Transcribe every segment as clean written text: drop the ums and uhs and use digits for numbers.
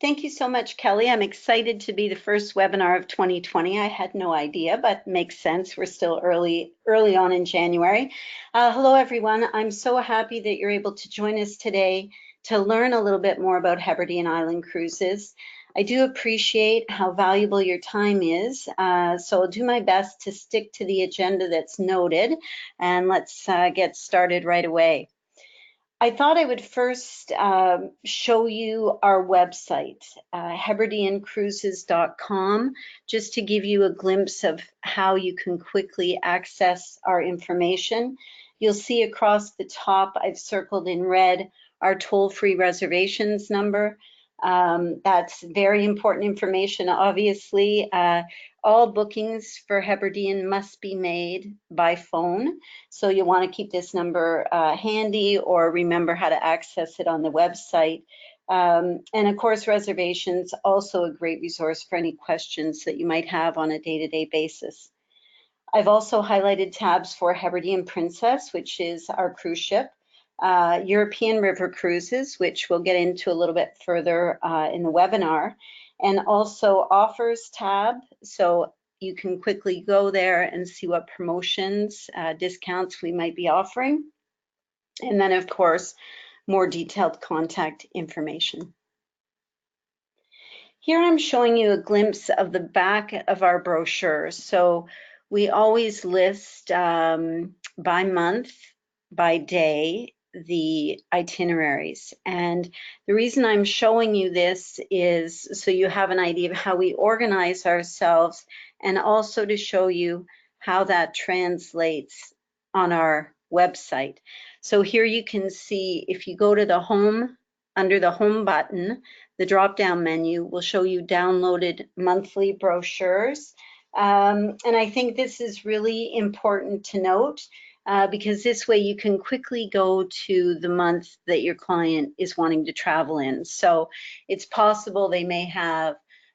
Thank you so much, Kelly. I'm excited to be the first webinar of 2020. I had no idea, but makes sense. We're still early on in January. Hello, everyone. I'm so happy that you're able to join us today to learn a little bit more about Hebridean Island Cruises. I do appreciate how valuable your time is, so I'll do my best to stick to the agenda that's noted, and let's get started right away. I thought I would first show you our website, hebrideancruises.com, just to give you a glimpse of how you can quickly access our information. You'll see across the top, I've circled in red our toll-free reservations number. That's very important information, obviously. All bookings for Hebridean must be made by phone. So you'll want to keep this number handy or remember how to access it on the website. And of course, reservations, also a great resource for any questions that you might have on a day-to-day basis. I've also highlighted tabs for Hebridean Princess, which is our cruise ship, European River Cruises, which we'll get into a little bit further in the webinar, and also offers tab. So you can quickly go there and see what promotions, discounts we might be offering. And then, of course, more detailed contact information. Here I'm showing you a glimpse of the back of our brochure. So we always list by month, by day, the itineraries. And the reason I'm showing you this is so you have an idea of how we organize ourselves, and also to show you how that translates on our website. So here you can see, if you go to the home, under the home button, the drop-down menu will show you downloaded monthly brochures. And I think this is really important to note, because this way you can quickly go to the month that your client is wanting to travel in. So it's possible they may have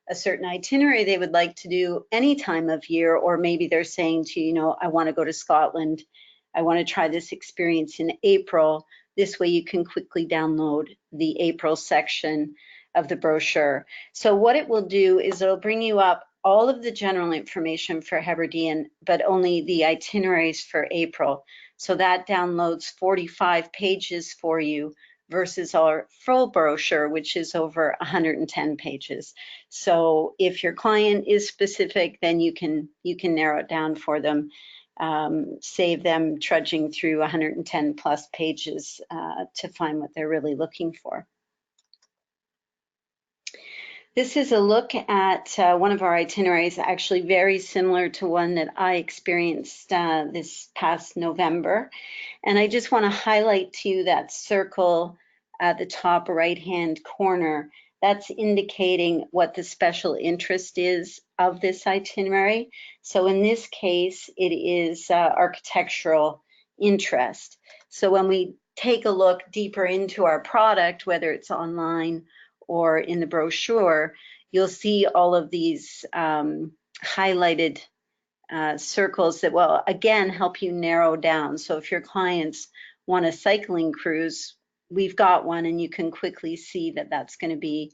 a certain itinerary they would like to do any time of year, or maybe they're saying to you, I want to go to Scotland. I want to try this experience in April. This way you can quickly download the April section of the brochure. So what it will do is it'll bring you up all of the general information for Hebridean, but only the itineraries for April. So that downloads 45 pages for you versus our full brochure, which is over 110 pages. So if your client is specific, then you can narrow it down for them, save them trudging through 110 plus pages to find what they're really looking for. This is a look at one of our itineraries, actually very similar to one that I experienced this past November. And I just want to highlight to you that circle at the top right-hand corner. That's indicating what the special interest is of this itinerary. So in this case, it is architectural interest. So when we take a look deeper into our product, whether it's online or in the brochure, you'll see all of these highlighted circles that will, again, help you narrow down. So if your clients want a cycling cruise, we've got one, and you can quickly see that that's going to be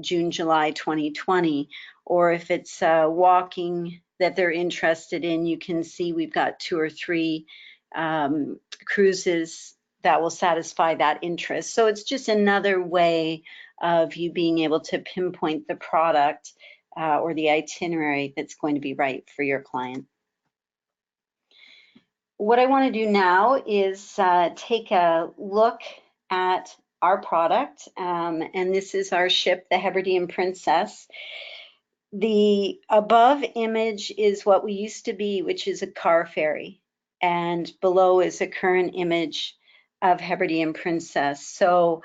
June, July 2020. Or if it's walking that they're interested in, you can see we've got 2 or 3 cruises that will satisfy that interest. So it's just another way of you being able to pinpoint the product or the itinerary that's going to be right for your client. What I want to do now is take a look at our product, and this is our ship, the Hebridean Princess. The above image is what we used to be, which is a car ferry, and below is a current image of Hebridean Princess. So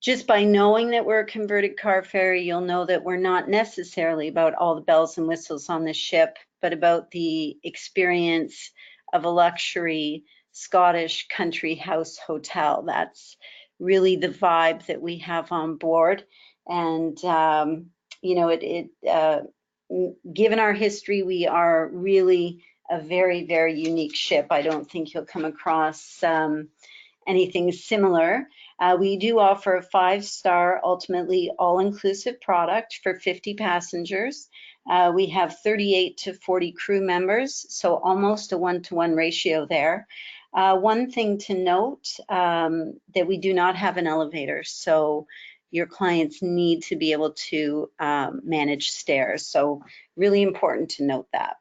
just by knowing that we're a converted car ferry, you'll know that we're not necessarily about all the bells and whistles on the ship, but about the experience of a luxury Scottish country house hotel. That's really the vibe that we have on board. And, given our history, we are really a very, very unique ship. I don't think you'll come across anything similar. We do offer a 5-star, ultimately all-inclusive product for 50 passengers. We have 38 to 40 crew members, so almost a 1-to-1 ratio there. One thing to note, that we do not have an elevator, so your clients need to be able to manage stairs. So really important to note that.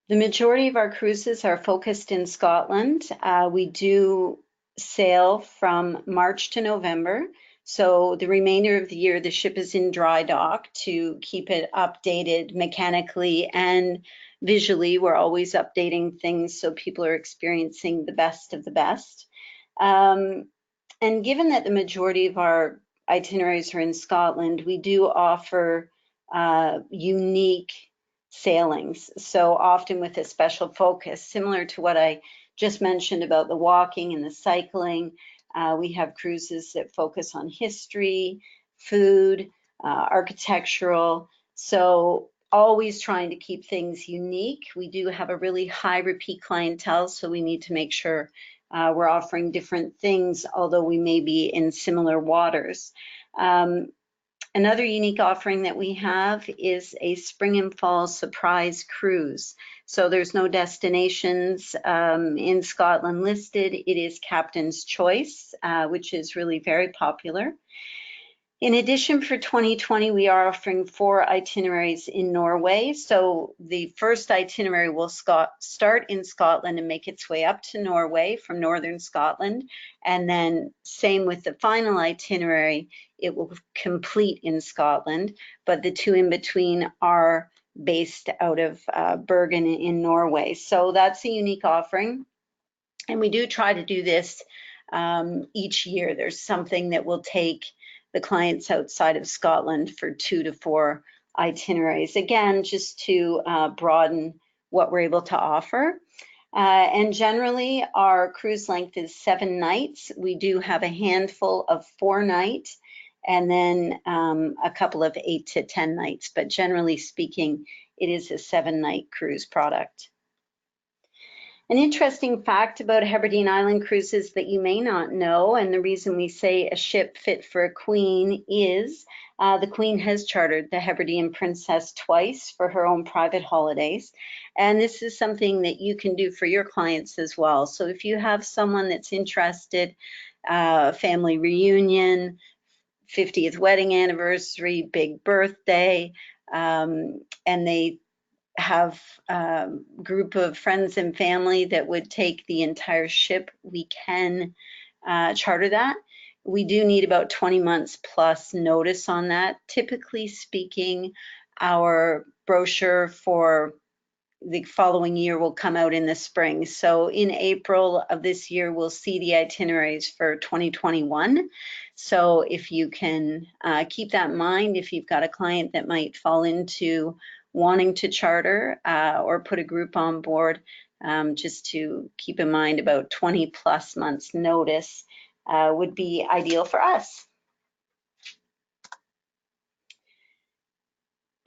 The majority of our cruises are focused in Scotland. We do sail from March to November. So the remainder of the year, the ship is in dry dock to keep it updated mechanically and visually. We're always updating things so people are experiencing the best of the best. And given that the majority of our itineraries are in Scotland, we do offer unique sailings, so often with a special focus, similar to what I just mentioned about the walking and the cycling. We have cruises that focus on history, food, architectural, so always trying to keep things unique. We do have a really high repeat clientele, so we need to make sure we're offering different things, although we may be in similar waters. Another unique offering that we have is a spring and fall surprise cruise. So there's no destinations in Scotland listed. It is Captain's Choice, which is really very popular. In addition, for 2020, we are offering 4 itineraries in Norway. So the first itinerary will start in Scotland and make its way up to Norway from northern Scotland. And then same with the final itinerary, it will complete in Scotland, but the 2 in between are based out of Bergen in Norway. So that's a unique offering. And we do try to do this each year. There's something that will take the clients outside of Scotland for 2 to 4 itineraries. Again, just to broaden what we're able to offer. And generally, our cruise length is 7 nights. We do have a handful of 4-night and then a couple of 8 to 10 nights. But generally speaking, it is a 7-night cruise product. An interesting fact about Hebridean Island Cruises that you may not know, and the reason we say a ship fit for a queen is the Queen has chartered the Hebridean Princess twice for her own private holidays. And this is something that you can do for your clients as well. So if you have someone that's interested, family reunion, 50th wedding anniversary, big birthday, and they have a group of friends and family that would take the entire ship, we can charter that. We do need about 20 months plus notice on that. Typically speaking, our brochure for the following year will come out in the spring. So in April of this year, we'll see the itineraries for 2021. So if you can keep that in mind, if you've got a client that might fall into wanting to charter or put a group on board, just to keep in mind about 20 plus months notice would be ideal for us.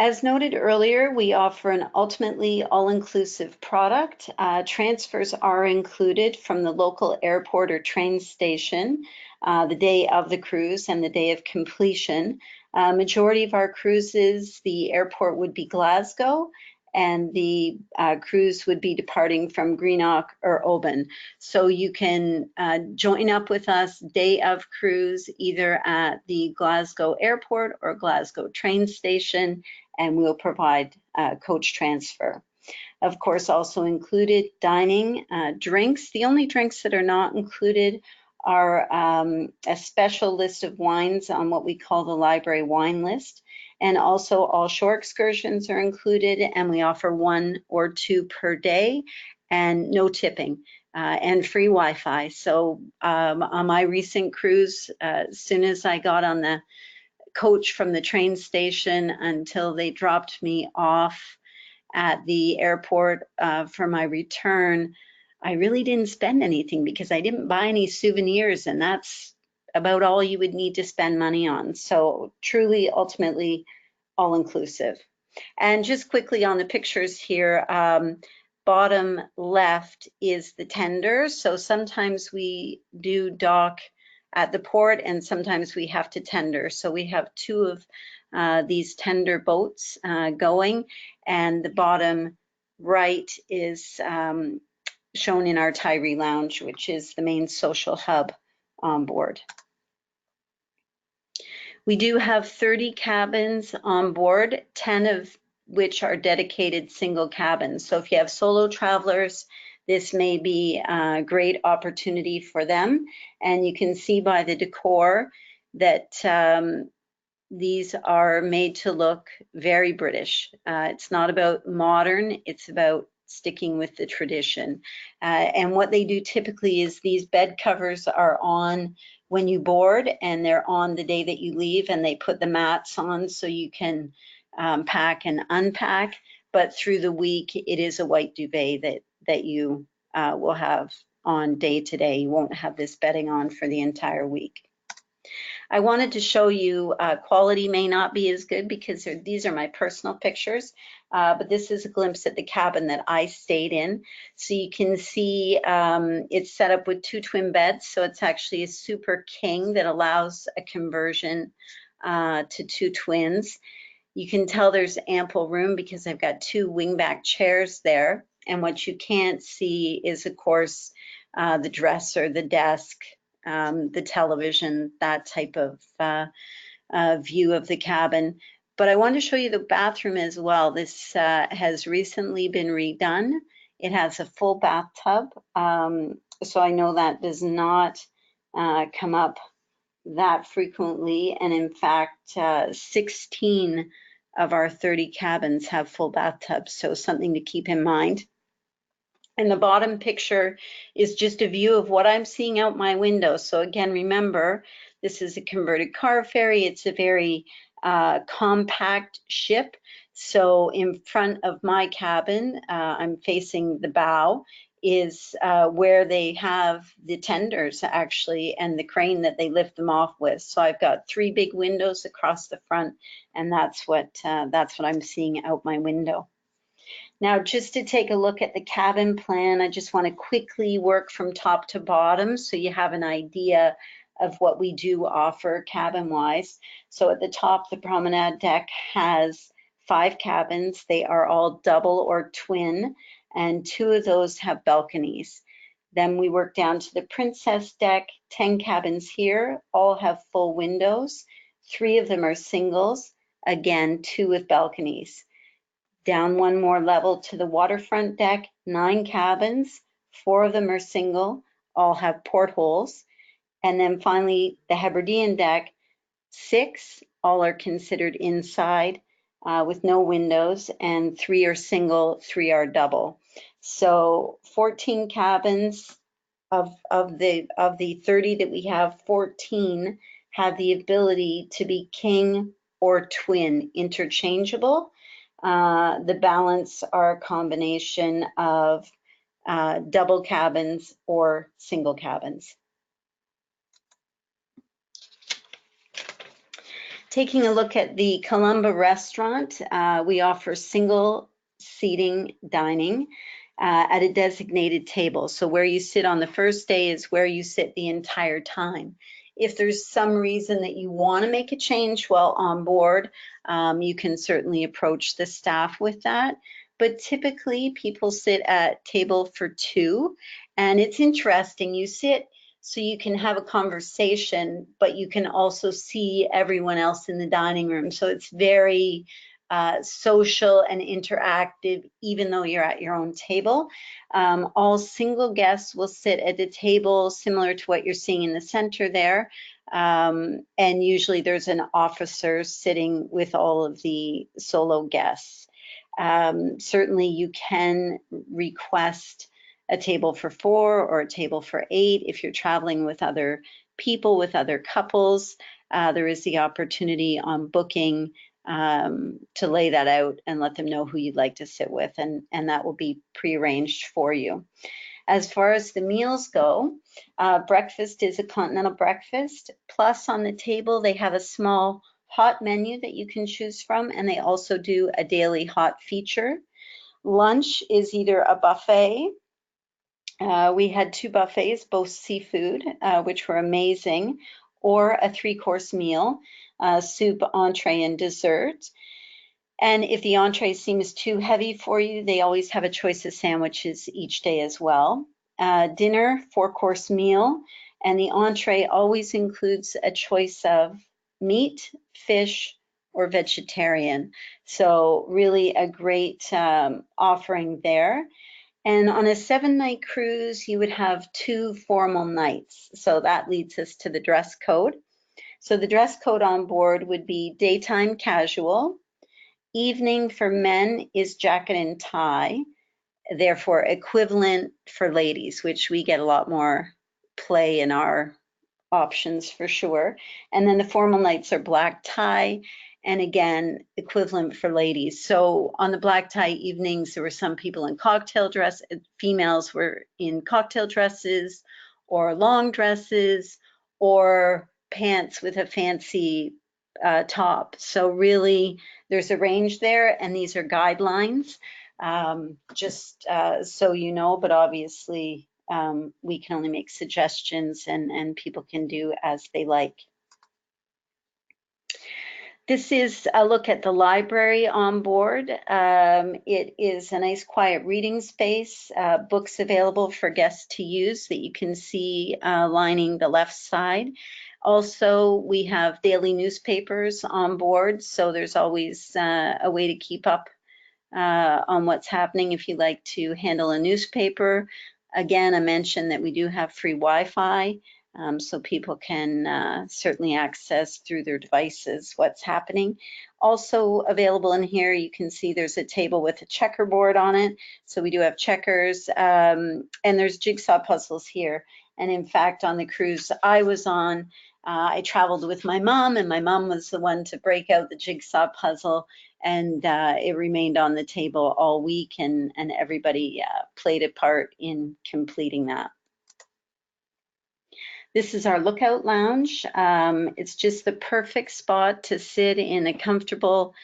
As noted earlier, we offer an ultimately all-inclusive product. Transfers are included from the local airport or train station the day of the cruise and the day of completion. Majority of our cruises, the airport would be Glasgow, and the cruise would be departing from Greenock or Oban. So you can join up with us day of cruise, either at the Glasgow airport or Glasgow train station, and we'll provide coach transfer. Of course, also included dining, drinks. The only drinks that are not included are a special list of wines on what we call the library wine list. And also all shore excursions are included, and we offer 1 or 2 per day and no tipping and free Wi-Fi. So on my recent cruise, as soon as I got on the coach from the train station until they dropped me off at the airport for my return, I really didn't spend anything because I didn't buy any souvenirs, and that's about all you would need to spend money on. So truly, ultimately, all inclusive. And just quickly on the pictures here, bottom left is the tender. So sometimes we do dock at the port and sometimes we have to tender. So we have two of these tender boats going, and the bottom right is shown in our Tyree Lounge, which is the main social hub on board. We do have 30 cabins on board, 10 of which are dedicated single cabins. So if you have solo travelers, this may be a great opportunity for them. And you can see by the decor that these are made to look very British. It's not about modern, it's about sticking with the tradition. And what they do typically is these bed covers are on when you board, and they're on the day that you leave, and they put the mats on so you can pack and unpack. But through the week, it is a white duvet that you will have on day to day. You won't have this bedding on for the entire week. I wanted to show you quality may not be as good because these are my personal pictures, but this is a glimpse at the cabin that I stayed in. So you can see it's set up with 2 twin beds. So it's actually a super king that allows a conversion to 2 twins. You can tell there's ample room because I've got 2 wingback chairs there. And what you can't see is, of course, the dresser, the desk, the television, that type of view of the cabin. But I want to show you the bathroom as well. This has recently been redone. It has a full bathtub. So I know that does not come up that frequently. And in fact, 16 of our 30 cabins have full bathtubs. So something to keep in mind. And the bottom picture is just a view of what I'm seeing out my window. So again, remember, this is a converted car ferry. It's a very compact ship. So in front of my cabin, I'm facing the bow, is where they have the tenders actually, and the crane that they lift them off with. So I've got 3 big windows across the front, and that's what I'm seeing out my window. Now, just to take a look at the cabin plan, I just want to quickly work from top to bottom so you have an idea of what we do offer cabin-wise. So at the top, the promenade deck has 5 cabins. They are all double or twin, and 2 of those have balconies. Then we work down to the princess deck, 10 cabins here, all have full windows. 3 of them are singles, again, 2 with balconies. Down 1 more level to the waterfront deck, 9 cabins, 4 of them are single, all have portholes. And then finally, the Hebridean deck, 6, all are considered inside with no windows, and 3 are single, 3 are double. So 14 cabins of the 30 that we have, 14 have the ability to be king or twin, interchangeable. The balance are a combination of double cabins or single cabins. Taking a look at the Columba restaurant, we offer single seating dining at a designated table. So where you sit on the first day is where you sit the entire time. If there's some reason that you want to make a change while on board, you can certainly approach the staff with that. But typically people sit at table for 2, and it's interesting. You sit so you can have a conversation, but you can also see everyone else in the dining room. So it's very social and interactive, even though you're at your own table. All single guests will sit at a table similar to what you're seeing in the center there. And usually there's an officer sitting with all of the solo guests. Certainly you can request a table for 4 or a table for 8. If you're traveling with other people, with other couples, there is the opportunity on booking to lay that out and let them know who you'd like to sit with, and that will be prearranged for you. As far as the meals go, breakfast is a continental breakfast, plus on the table they have a small hot menu that you can choose from, and they also do a daily hot feature. Lunch is either a buffet. We had 2 buffets, both seafood, which were amazing, or a 3-course meal, soup, entree, and dessert. And if the entree seems too heavy for you, they always have a choice of sandwiches each day as well. Dinner, 4-course meal, and the entree always includes a choice of meat, fish, or vegetarian. So really a great offering there. And on a 7-night cruise, you would have 2 formal nights. So that leads us to the dress code. So the dress code on board would be daytime casual. Evening for men is jacket and tie, therefore equivalent for ladies, which we get a lot more play in our options for sure. And then the formal nights are black tie, and again, equivalent for ladies. So on the black tie evenings, there were some people in cocktail dress, females were in cocktail dresses or long dresses or pants with a fancy top. So really, there's a range there, and these are guidelines, just so you know, but obviously we can only make suggestions and people can do as they like. This is a look at the library on board. It is a nice quiet reading space, books available for guests to use that you can see lining the left side. Also, we have daily newspapers on board, so there's always a way to keep up on what's happening if you like to handle a newspaper. Again, I mentioned that we do have free Wi-Fi, so people can certainly access through their devices what's happening. Also available in here, you can see there's a table with a checkerboard on it. So we do have checkers, and there's jigsaw puzzles here. And in fact, on the cruise I was on, I traveled with my mom, and my mom was the one to break out the jigsaw puzzle, and it remained on the table all week, and everybody played a part in completing that. This is our lookout lounge. It's just the perfect spot to sit in a comfortable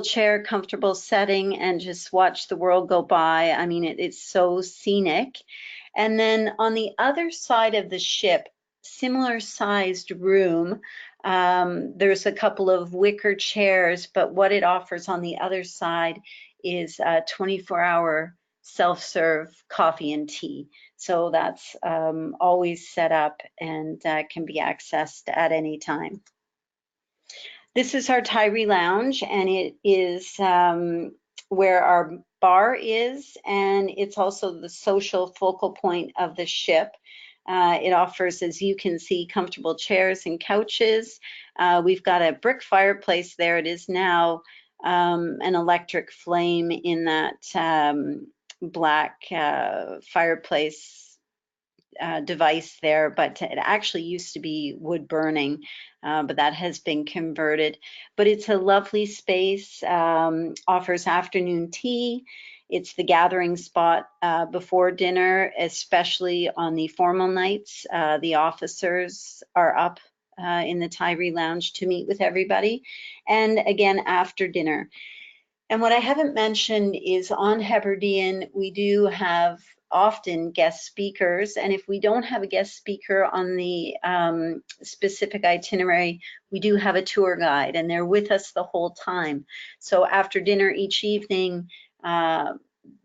chair, comfortable setting, and just watch the world go by. I mean, it's so scenic. And then on the other side of the ship, similar sized room, there's a couple of wicker chairs, but what it offers on the other side is a 24-hour self-serve coffee and tea. So that's always set up and can be accessed at any time. This is our Tyree Lounge, and it is where our bar is, and it's also the social focal point of the ship. It offers, as you can see, comfortable chairs and couches. We've got a brick fireplace there. It is now an electric flame in that black fireplace device there, but it actually used to be wood burning, but that has been converted. But it's a lovely space, offers afternoon tea. It's the gathering spot before dinner, especially on the formal nights. The officers are up in the Tyree Lounge to meet with everybody, and again after dinner. And what I haven't mentioned is on Hebridean, we do have often guest speakers. And if we don't have a guest speaker on the specific itinerary, we do have a tour guide, and they're with us the whole time. So after dinner each evening, the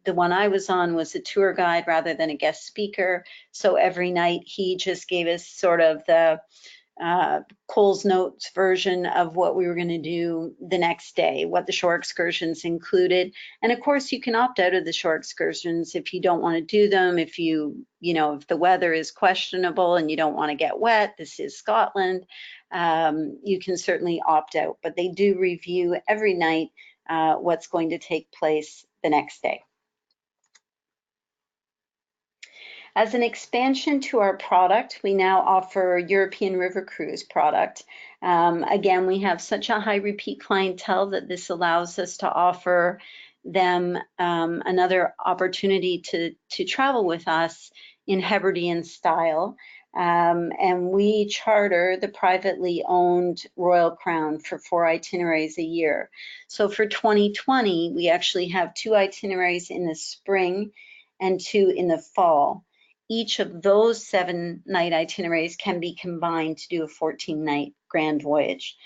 one I was on was a tour guide rather than a guest speaker. So every night he just gave us sort of the Cole's Notes version of what we were going to do the next day, what the shore excursions included. And of course, you can opt out of the shore excursions if you don't want to do them, if if the weather is questionable and you don't want to get wet. This is Scotland. You can certainly opt out, but they do review every night what's going to take place the next day. As an expansion to our product, we now offer European River Cruise product. Again, we have such a high repeat clientele that this allows us to offer them another opportunity to travel with us in Hebridean style. And we charter the privately owned Royal Crown for 4 itineraries a year. So for 2020, we actually have 2 itineraries in the spring and 2 in the fall. Each of those 7-night itineraries can be combined to do a 14-night grand voyage.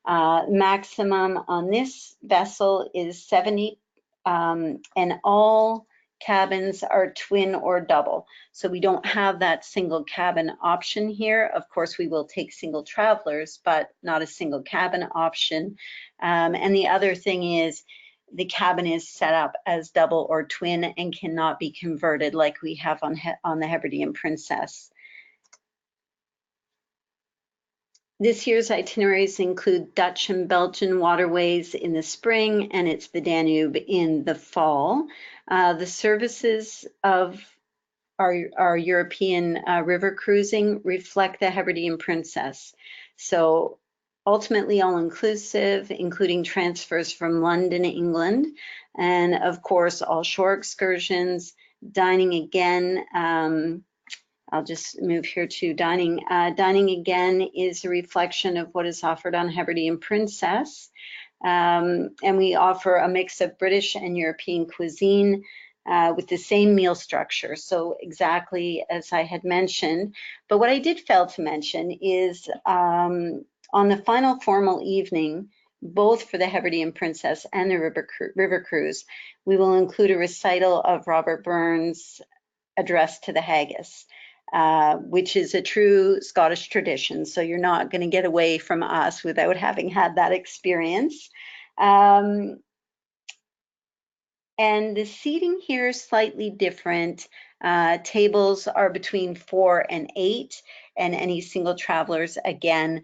Maximum on this vessel is 70, and all cabins are twin or double. So we don't have that single cabin option here. Of course, we will take single travelers, but not a single cabin option. And the other thing is the cabin is set up as double or twin and cannot be converted like we have on the Hebridean Princess. This year's itineraries include Dutch and Belgian waterways in the spring, and it's the Danube in the fall. The services of our European river cruising reflect the Hebridean Princess. So ultimately all-inclusive, including transfers from London, England, and of course all shore excursions, dining again. I'll just move here to dining. Dining again is a reflection of what is offered on Hebridean Princess. And we offer a mix of British and European cuisine with the same meal structure. So exactly as I had mentioned. But what I did fail to mention is on the final formal evening, both for the Hebridean Princess and the River Cruise, we will include a recital of Robert Burns' address to the Haggis. Which is a true Scottish tradition. So you're not going to get away from us without having had that experience. And the seating here is slightly different. Tables are between 4 and 8, and any single travelers, again,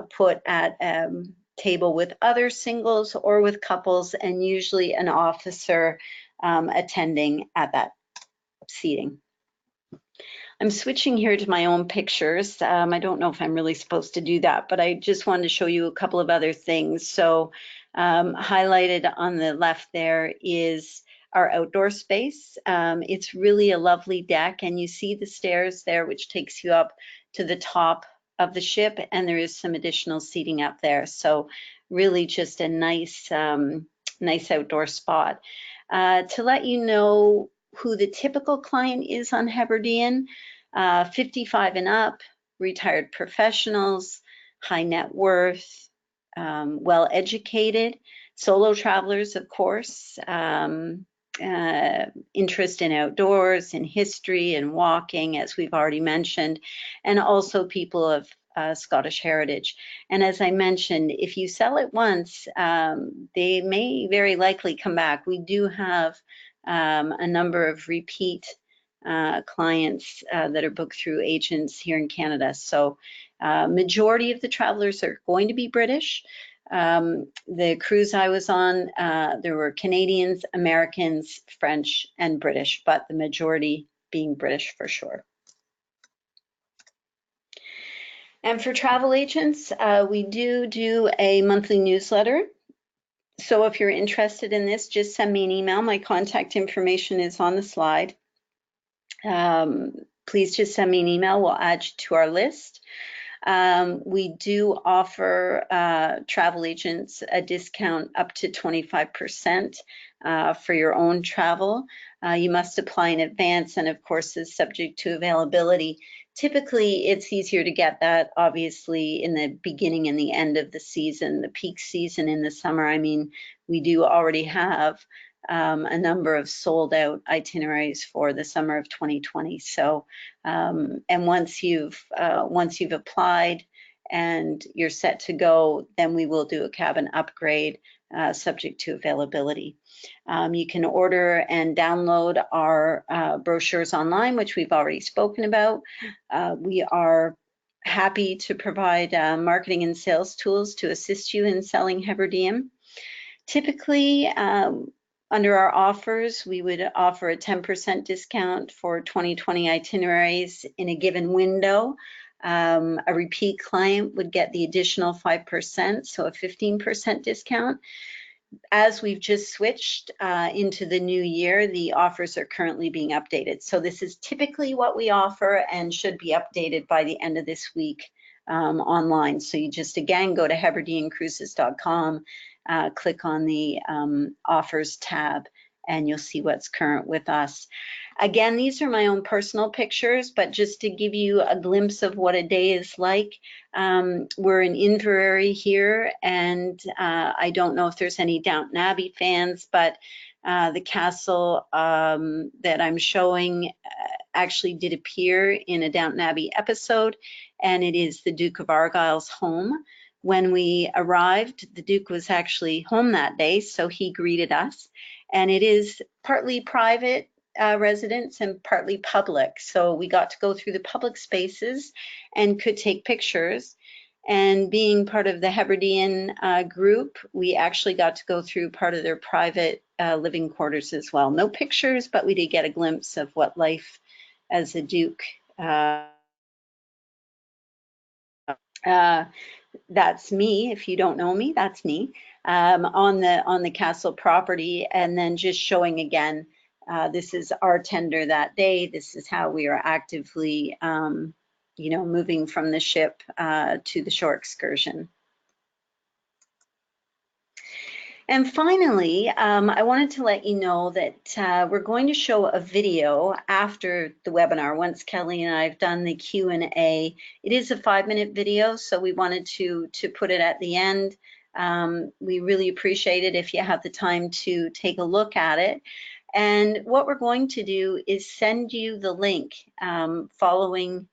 put at a table with other singles or with couples, and usually an officer attending at that seating. I'm switching here to my own pictures. I don't know if I'm really supposed to do that, but I just wanted to show you a couple of other things. So highlighted on the left there is our outdoor space. It's really a lovely deck, and you see the stairs there, which takes you up to the top of the ship, and there is some additional seating up there. So really just a nice, nice outdoor spot. To let you know who the typical client is on Hebridean, 55 and up, retired professionals, high net worth, well-educated, solo travelers, of course, interest in outdoors, in history and walking, as we've already mentioned, and also people of Scottish heritage. And as I mentioned, if you sell it once, they may very likely come back. We do have a number of repeat clients that are booked through agents here in Canada. So majority of the travelers are going to be British. The cruise I was on, there were Canadians, Americans, French, and British, but the majority being British for sure. And for travel agents, we do a monthly newsletter. So if you're interested in this, just send me an email. My contact information is on the slide. Please just send me an email. We'll add you to our list. We do offer travel agents a discount up to 25% for your own travel. You must apply in advance, and of course is subject to availability. Typically, it's easier to get that, obviously, in the beginning and the end of the season, the peak season in the summer. I mean, we do already have a number of sold out itineraries for the summer of 2020. So, and once you've applied and you're set to go, then we will do a cabin upgrade subject to availability. You can order and download our brochures online, which we've already spoken about. We are happy to provide marketing and sales tools to assist you in selling Hebridean. Typically, under our offers, we would offer a 10% discount for 2020 itineraries in a given window. A repeat client would get the additional 5%, so a 15% discount. as we've just switched into the new year, the offers are currently being updated. So this is typically what we offer and should be updated by the end of this week online. So you just, again, go to hebrideancruises.com, click on the offers tab, and you'll see what's current with us. Again, these are my own personal pictures, but just to give you a glimpse of what a day is like, we're in Inverary here, and I don't know if there's any Downton Abbey fans, but the castle that I'm showing actually did appear in a Downton Abbey episode, and it is the Duke of Argyll's home. When we arrived, the Duke was actually home that day, so he greeted us. And it is partly private residence and partly public. So we got to go through the public spaces and could take pictures. And being part of the Hebridean group, we actually got to go through part of their private living quarters as well. No pictures, but we did get a glimpse of what life as a Duke that's me. If you don't know me, that's me on the castle property. And then just showing again, this is our tender that day. This is how we are actively, moving from the ship to the shore excursion. And finally, I wanted to let you know that we're going to show a video after the webinar. Once Kelly and I have done the Q&A, it is a 5-minute video, so we wanted to put it at the end. We really appreciate it if you have the time to take a look at it. And what we're going to do is send you the link following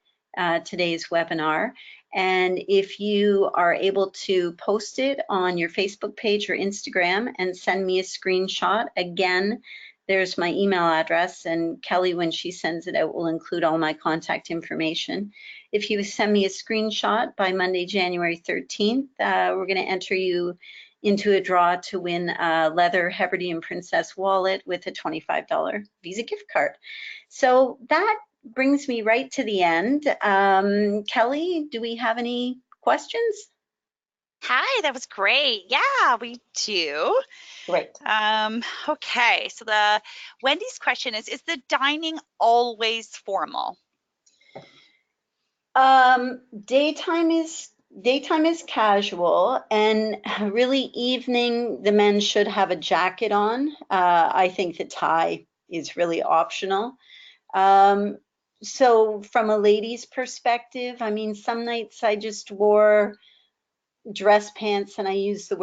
today's webinar. And if you are able to post it on your Facebook page or Instagram and send me a screenshot, again, there's my email address, and Kelly, when she sends it out, will include all my contact information. If you send me a screenshot by Monday, January 13th, we're going to enter you into a draw to win a leather Hebridean Princess wallet with a $25 Visa gift card. So that brings me right to the end. Kelly, do we have any questions? Hi, that was great. Yeah, we do. Great. Okay, so the Wendy's question is the dining always formal? Daytime is casual, and really evening, the men should have a jacket on. I think the tie is really optional. So from a lady's perspective, I mean, some nights I just wore dress pants, and I use the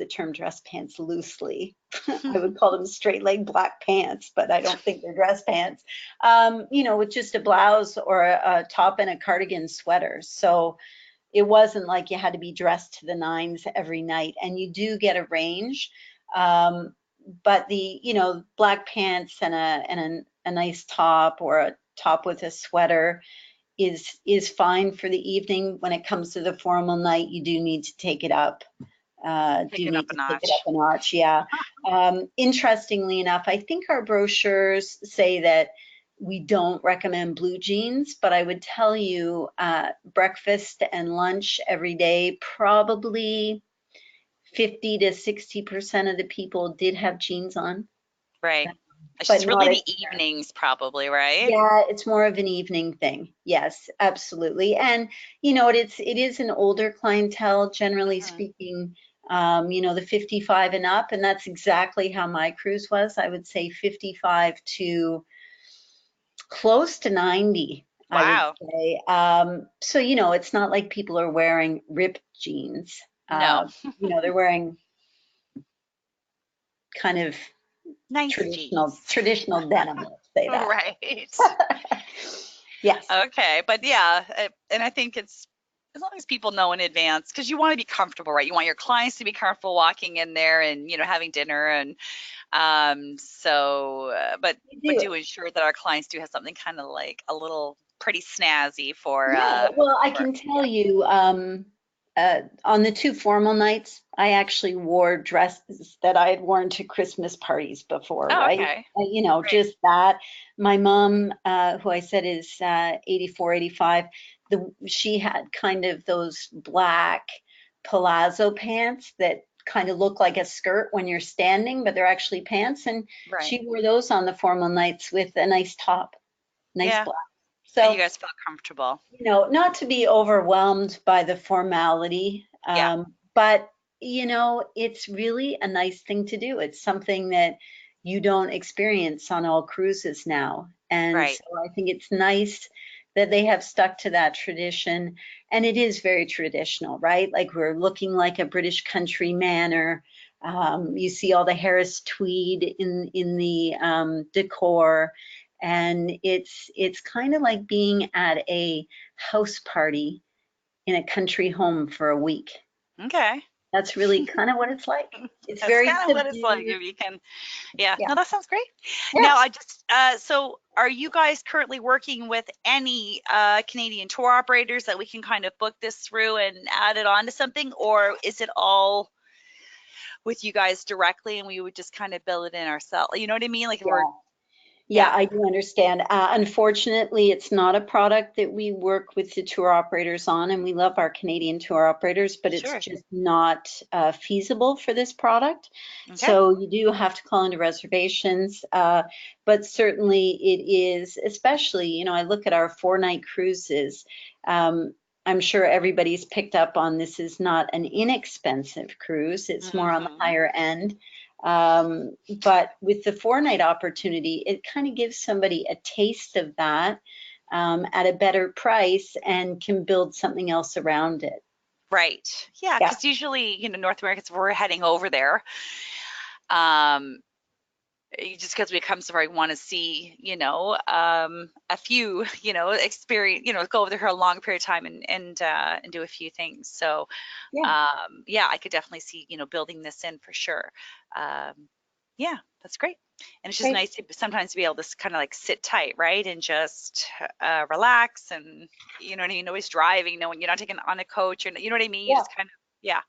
term dress pants loosely. I would call them straight leg black pants, but I don't think they're dress pants, with just a blouse or a top and a cardigan sweater. So it wasn't like you had to be dressed to the nines every night, and you do get a range. But the black pants and a nice top, or a top with a sweater, is fine for the evening. When it comes to the formal night, you do need to take it up. Take it up a notch. Yeah. Interestingly enough, I think our brochures say that we don't recommend blue jeans, but I would tell you breakfast and lunch every day, probably 50 to 60% of the people did have jeans on. Right. It's But just really the evenings, probably, right? Yeah, it's more of an evening thing. Yes, absolutely. And it is an older clientele, generally speaking, the 55 and up, and that's exactly how my cruise was. I would say 55 to close to 90, Wow. I would say. So, it's not like people are wearing ripped jeans. No. They're wearing kind of nice traditional denim, let's say that. Right. Yes. Okay, but yeah, and I think it's as long as people know in advance, because you want to be comfortable, right? You want your clients to be comfortable walking in there and having dinner, and but do ensure that our clients do have something kind of like a little pretty snazzy for. Yeah, well, I can tell you, on the 2 formal nights, I actually wore dresses that I had worn to Christmas parties before, right? Okay. Just that. My mom, who I said is 84, 85, she had kind of those black palazzo pants that kind of look like a skirt when you're standing, but they're actually pants. And Right. she wore those on the formal nights with a nice top, nice Yeah. black. And you So, guys felt comfortable. not to be overwhelmed by the formality, Yeah. but it's really a nice thing to do. It's something that you don't experience on all cruises now. And Right. so I think it's nice that they have stuck to that tradition. And it is very traditional, right? Like we're looking like a British country manor. You see all the Harris tweed in the decor, and it's kind of like being at a house party in a country home for a week. Okay. That's really kind of what it's like. It's That's very kind of what it's like subdued. if you can. Yeah. Yeah. No, that sounds great. Yeah. Now, so are you guys currently working with any Canadian tour operators that we can kind of book this through and add it on to something, or is it all with you guys directly and we would just kind of build it in ourselves? You know what I mean? Like if we're, Yeah. Yeah, yeah, I do understand. Unfortunately, it's not a product that we work with the tour operators on, and we love our Canadian tour operators, but it's sure. just not feasible for this product. Okay. So you do have to call into reservations, but certainly it is, especially, I look at our 4-night cruises. Um, I'm sure everybody's picked up on this is not an inexpensive cruise, it's more on the Hmm. higher end. But with the 4-night opportunity, it kind of gives somebody a taste of that at a better price and can build something else around it. Right. Yeah, Yeah, because usually, North Americans, we're heading over there. Um, just because we come so far, we want to see, a few, experience, go over there for a long period of time and do a few things. So, yeah, yeah, I could definitely see, building this in for sure. Um, yeah, that's great. And it's just great. nice to sometimes be able to kind of like sit tight, right? And just relax and, you know what I mean? Nobody's driving, no one, you're not taking on a coach or, you know what I mean? You Yeah, just kind of, yeah,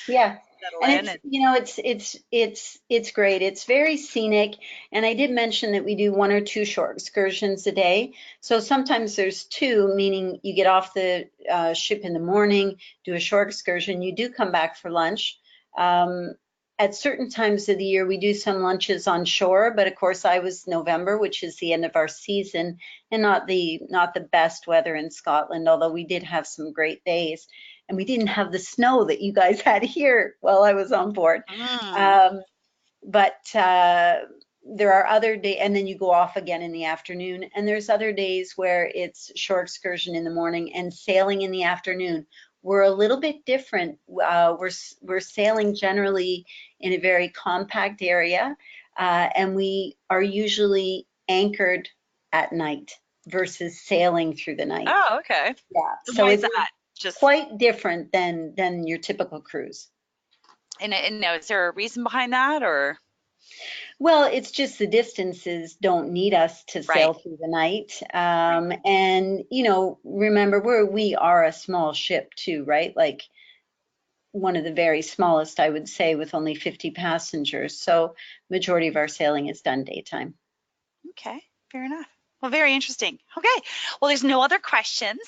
yeah. settle And in it's, and it's great. It's very scenic. And I did mention that we do 1 or 2 short excursions a day. So sometimes there's two, meaning you get off the ship in the morning, do a short excursion. You do come back for lunch. Um, at certain times of the year, we do some lunches on shore, but of course, I was November, which is the end of our season, and not the best weather in Scotland, although we did have some great days. And we didn't have the snow that you guys had here while I was on board. mm, Um, but there are other days, and then you go off again in the afternoon. And there's other days where it's shore excursion in the morning and sailing in the afternoon. We're a little bit different. We're sailing generally in a very compact area, and we are usually anchored at night versus sailing through the night. oh, okay. Yeah, And so why is it's that? Just quite different than your typical cruise. and now is there a reason behind that or Well, it's just the distances don't need us to right, sail through the night. right. And remember we are a small ship too, right? Like one of the very smallest, I would say, with only 50 passengers. So majority of our sailing is done daytime. Okay, fair enough. Well, very interesting. Okay. Well, there's no other questions.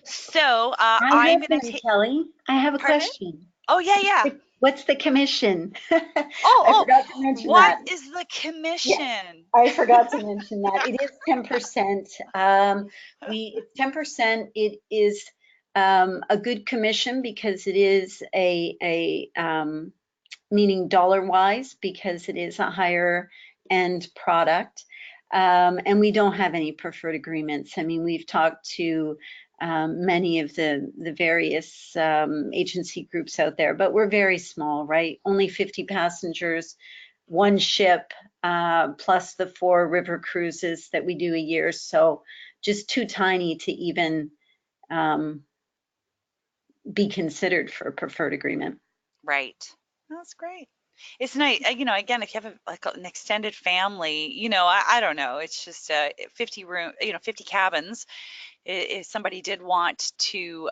So I I'm have gonna one, take Kelly. I have a pardon? question. Oh yeah, yeah. What's the commission? Oh, I oh, forgot to mention what that. is the Yes, commission? I forgot to mention that. It is 10%. It's 10%. It is a good commission because it is meaning dollar wise, because it is a higher end product. And we don't have any preferred agreements. I mean, we've talked to many of the various agency groups out there, but we're very small, right? Only 50 passengers, one ship, plus the 4 river cruises that we do a year. So just too tiny to even um, be considered for a preferred agreement. Right. That's great. It's nice, again, if you have like an extended family, I don't know, it's just 50 room, 50 cabins. If somebody did want to,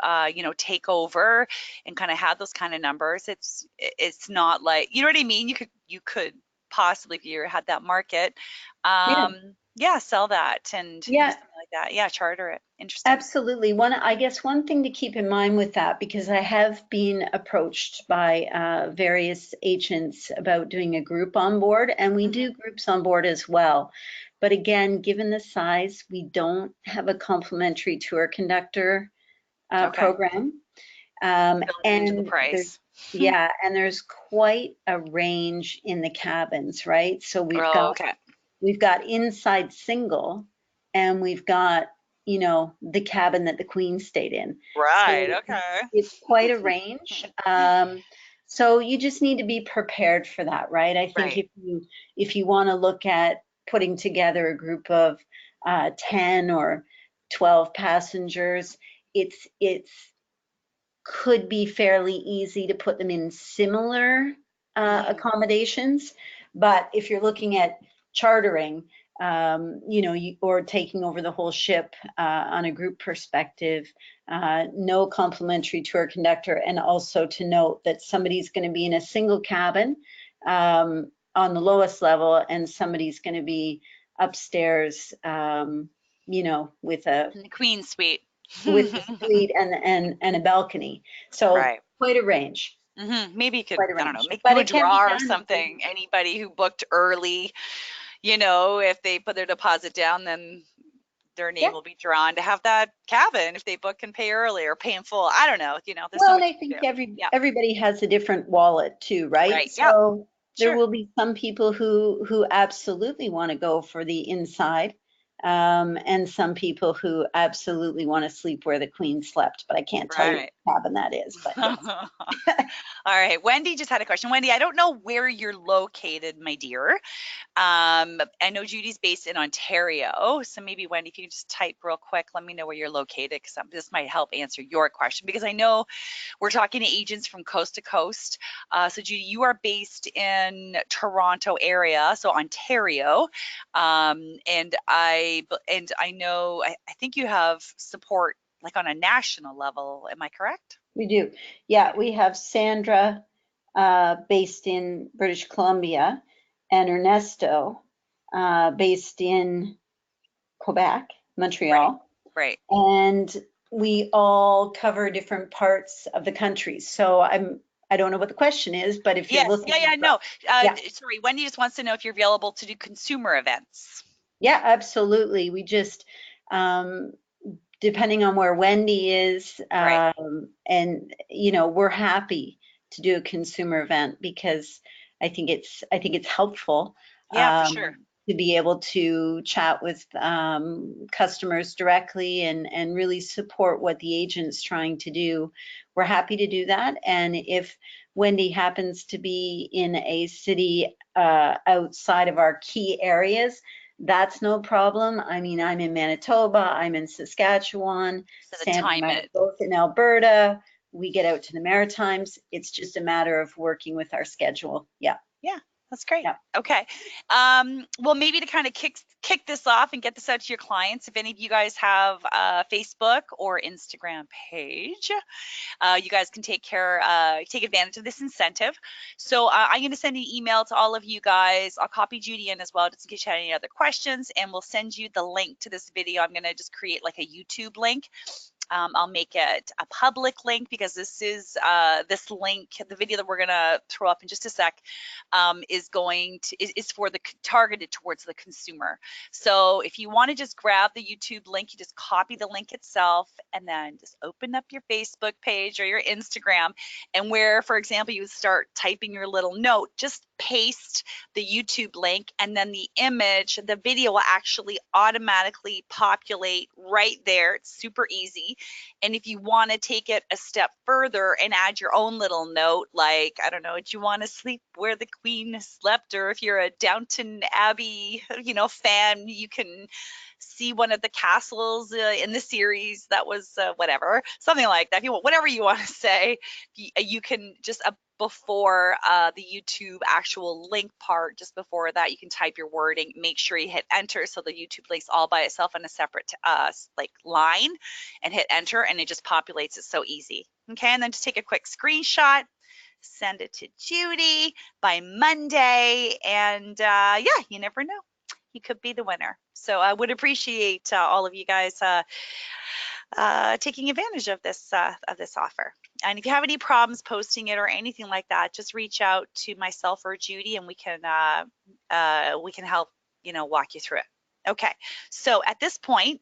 take over and kind of have those kind of numbers, it's not like, you know what I mean? You could possibly, if you had that market, Yeah, yeah, sell that and do yeah. something like that. Yeah, charter it. Interesting. Absolutely. I guess one thing to keep in mind with that, because I have been approached by various agents about doing a group on board, and we Hmm. do groups on board as well. But again, given the size, we don't have a complimentary tour conductor Okay. program. Build it into the And there's, price. yeah, and there's quite a range in the cabins, right? So Oh, okay. we've got inside single, and we've got, the cabin that the Queen stayed in. Right. So Okay. it's quite a range. So you just need to be prepared for that, right? I think Right. if you want to look at putting together a group of 10 or 12 passengers, it's could be fairly easy to put them in similar Hmm. accommodations. But if you're looking at chartering, or taking over the whole ship on a group perspective, no complimentary tour conductor, and also to note that somebody's going to be in a single cabin on the lowest level, and somebody's going to be upstairs, with a The Queen Suite. suite and a balcony. So Right. quite a range, Maybe you could, quite a I don't know, range. make But do a it can be draw or done. something. Anybody who booked early, if they put their deposit down, then their Yeah. name will be drawn to have that cabin if they book and pay early or pay in full. I don't know. There's so Well, and much I you can think do. Yeah. everybody has a different wallet too, right? Right. Yeah. So there Sure. will be some people who absolutely want to go for the inside, and some people who absolutely want to sleep where the Queen slept. But I can't tell you Right. what cabin that is. But yes. All right. Wendy just had a question. Wendy, I don't know where you're located, my dear. I know Judy's based in Ontario, so maybe Wendy, if you could just type real quick, let me know where you're located, because this might help answer your question. Because I know we're talking to agents from coast to coast. So Judy, you are based in Toronto area, so Ontario, and I know I think you have support like on a national level. Am I correct? We do. You Yeah, do. we have Sandra based in British Columbia, and Ernesto based in Quebec, Right. Montreal. Right. And we all cover different parts of the country. So I don't know what the question is, but if you're Yes. Yeah. looking Yeah. for, No. yeah, Sorry. Wendy just wants to know if you're available to do consumer events. yeah, absolutely. We just, um, depending on where Wendy is, Right. and we're happy to do a consumer event because I think it's helpful Yeah, for sure. to be able to chat with customers directly and really support what the agent's trying to do. We're happy to do that, and if Wendy happens to be in a city outside of our key areas, that's no problem. I mean, I'm in Manitoba, I'm in Saskatchewan, So the Sandra and time I are it. both in Alberta. We get out to the Maritimes. It's just a matter of working with our schedule. Yeah, Yeah, that's great. yeah. Okay. Well, maybe to kind of kick this off and get this out to your clients, if any of you guys have a Facebook or Instagram page, you guys can take advantage of this incentive. So I'm going to send an email to all of you guys. I'll copy Judy in as well, just in case you had any other questions, and we'll send you the link to this video. I'm going to just create like a YouTube link. I'll make it a public link because this link, the video that we're gonna throw up in just a sec, is for the targeted towards the consumer. So if you want to just grab the YouTube link, you just copy the link itself and then just open up your Facebook page or your Instagram, and where, for example, you start typing your little note, just paste the YouTube link, and then the video will actually automatically populate right there. It's super easy. And if you want to take it a step further and add your own little note, like, I don't know, do you want to sleep where the Queen slept? Or if you're a Downton Abbey, fan, you can see one of the castles in the series that was whatever, something like that. If you want, whatever you want to say, you can just before the YouTube actual link part, just before that, you can type your wording. Make sure you hit enter so the YouTube links all by itself on a separate like line, and hit enter, and it just populates. It's so easy. Okay, and then just take a quick screenshot, send it to Judy by Monday, and yeah, you never know. he could be the winner. So I would appreciate all of you guys taking advantage of this offer. And if you have any problems posting it or anything like that, just reach out to myself or Judy, and we can help walk you through it. Okay, so at this point,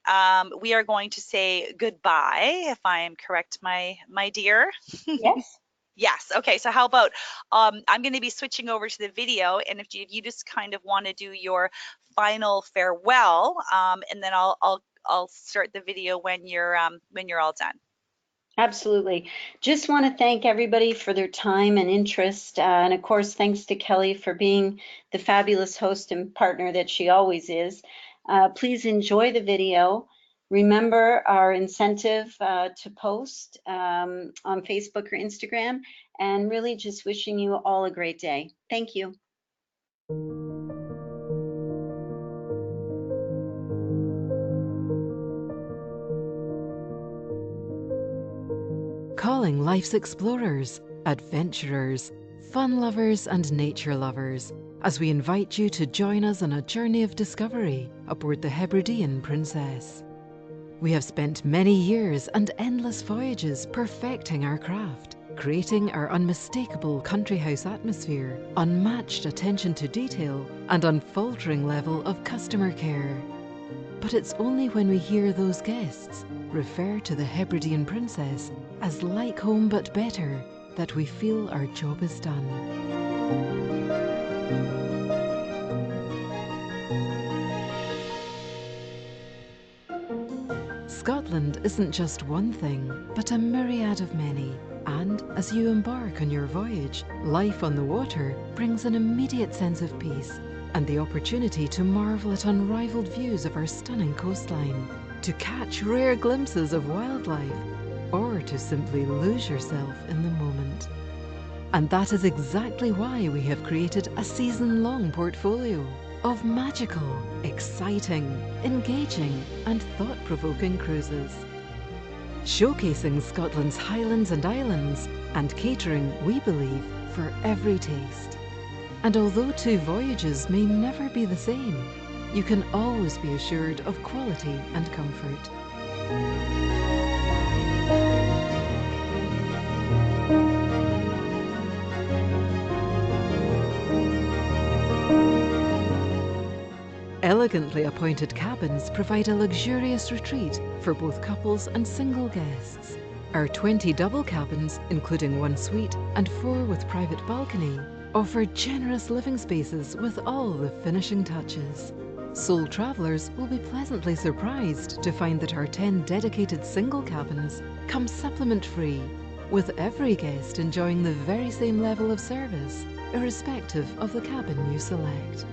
we are going to say goodbye, if I am correct, my dear. Yes. Yes. Okay. So how about I'm going to be switching over to the video, and if you just kind of want to do your final farewell, and then I'll start the video when you're all done. Absolutely. Just want to thank everybody for their time and interest. And of course, thanks to Kelly for being the fabulous host and partner that she always is. Please enjoy the video. Remember our incentive to post on Facebook or Instagram, and really just wishing you all a great day. Thank you. Calling life's explorers, adventurers, fun lovers and nature lovers, as we invite you to join us on a journey of discovery aboard the Hebridean Princess. We have spent many years and endless voyages perfecting our craft, creating our unmistakable country house atmosphere, unmatched attention to detail, and unfaltering level of customer care. But it's only when we hear those guests refer to the Hebridean Princess as like home but better that we feel our job is done. Scotland isn't just one thing, but a myriad of many. And as you embark on your voyage, life on the water brings an immediate sense of peace and the opportunity to marvel at unrivaled views of our stunning coastline, to catch rare glimpses of wildlife, or to simply lose yourself in the moment. And that is exactly why we have created a season-long portfolio of magical, exciting, engaging, and thought-provoking cruises, showcasing Scotland's highlands and islands and catering, we believe, for every taste. And although 2 voyages may never be the same, you can always be assured of quality and comfort. Elegantly appointed cabins provide a luxurious retreat for both couples and single guests. Our 20 double cabins, including 1 suite and 4 with private balcony, offer generous living spaces with all the finishing touches. Sole travellers will be pleasantly surprised to find that our 10 dedicated single cabins come supplement-free, with every guest enjoying the very same level of service, irrespective of the cabin you select.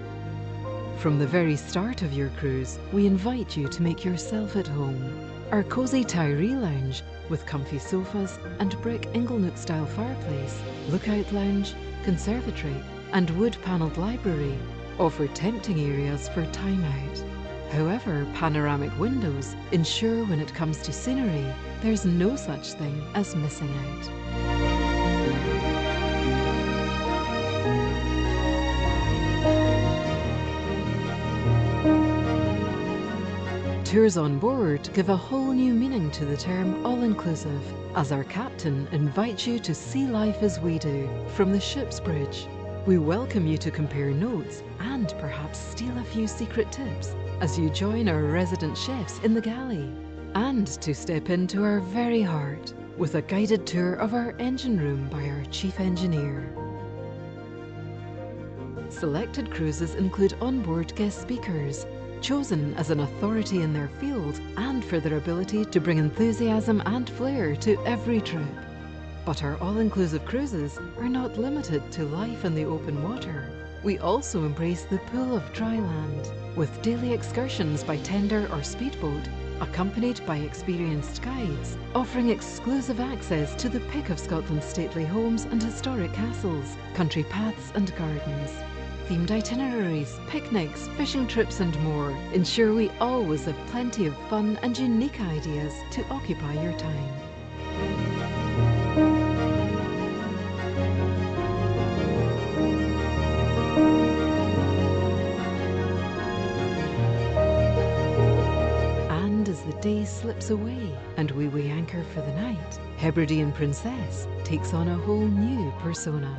From the very start of your cruise, we invite you to make yourself at home. Our cosy Tyree lounge, with comfy sofas and brick Inglenook-style fireplace, lookout lounge, conservatory, and wood-panelled library, offer tempting areas for time out. However, panoramic windows ensure when it comes to scenery, there's no such thing as missing out. Tours on board give a whole new meaning to the term all-inclusive, as our captain invites you to see life as we do, from the ship's bridge. We welcome you to compare notes and perhaps steal a few secret tips as you join our resident chefs in the galley, and to step into our very heart with a guided tour of our engine room by our chief engineer. Selected cruises include onboard guest speakers, chosen as an authority in their field and for their ability to bring enthusiasm and flair to every trip. But our all-inclusive cruises are not limited to life in the open water. We also embrace the pull of dry land, with daily excursions by tender or speedboat, accompanied by experienced guides, offering exclusive access to the pick of Scotland's stately homes and historic castles, country paths and gardens. Themed itineraries, picnics, fishing trips and more ensure we always have plenty of fun and unique ideas to occupy your time. day slips away and we weigh anchor for the night, Hebridean Princess takes on a whole new persona.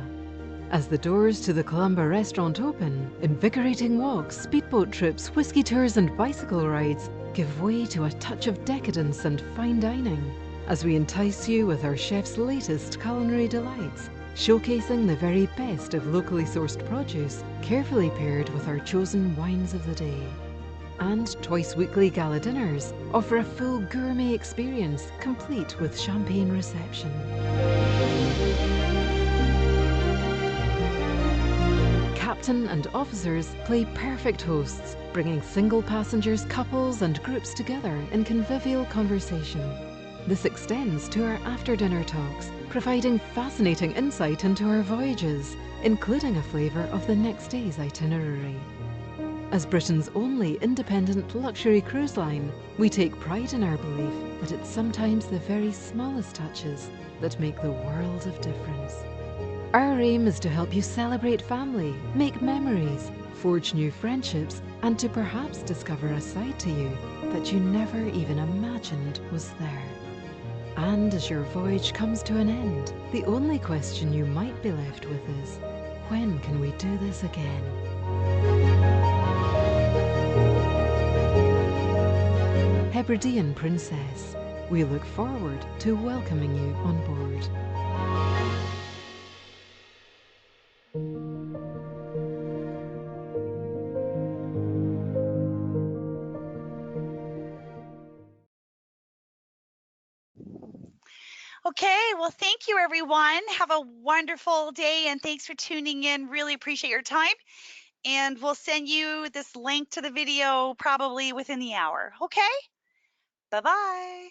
As the doors to the Columba restaurant open, invigorating walks, speedboat trips, whiskey tours and bicycle rides give way to a touch of decadence and fine dining as we entice you with our chef's latest culinary delights, showcasing the very best of locally sourced produce, carefully paired with our chosen wines of the day. And twice weekly gala dinners offer a full gourmet experience, complete with champagne reception. Captain and officers play perfect hosts, bringing single passengers, couples and groups together in convivial conversation. This extends to our after-dinner talks, providing fascinating insight into our voyages, including a flavour of the next day's itinerary. As Britain's only independent luxury cruise line, we take pride in our belief that it's sometimes the very smallest touches that make the world of difference. Our aim is to help you celebrate family, make memories, forge new friendships, and to perhaps discover a side to you that you never even imagined was there. And as your voyage comes to an end, the only question you might be left with is, when can we do this again? Hebridean Princess, we look forward to welcoming you on board. Okay, well, thank you, everyone. Have a wonderful day, and thanks for tuning in. Really appreciate your time. And we'll send you this link to the video probably within the hour. Okay? Bye-bye.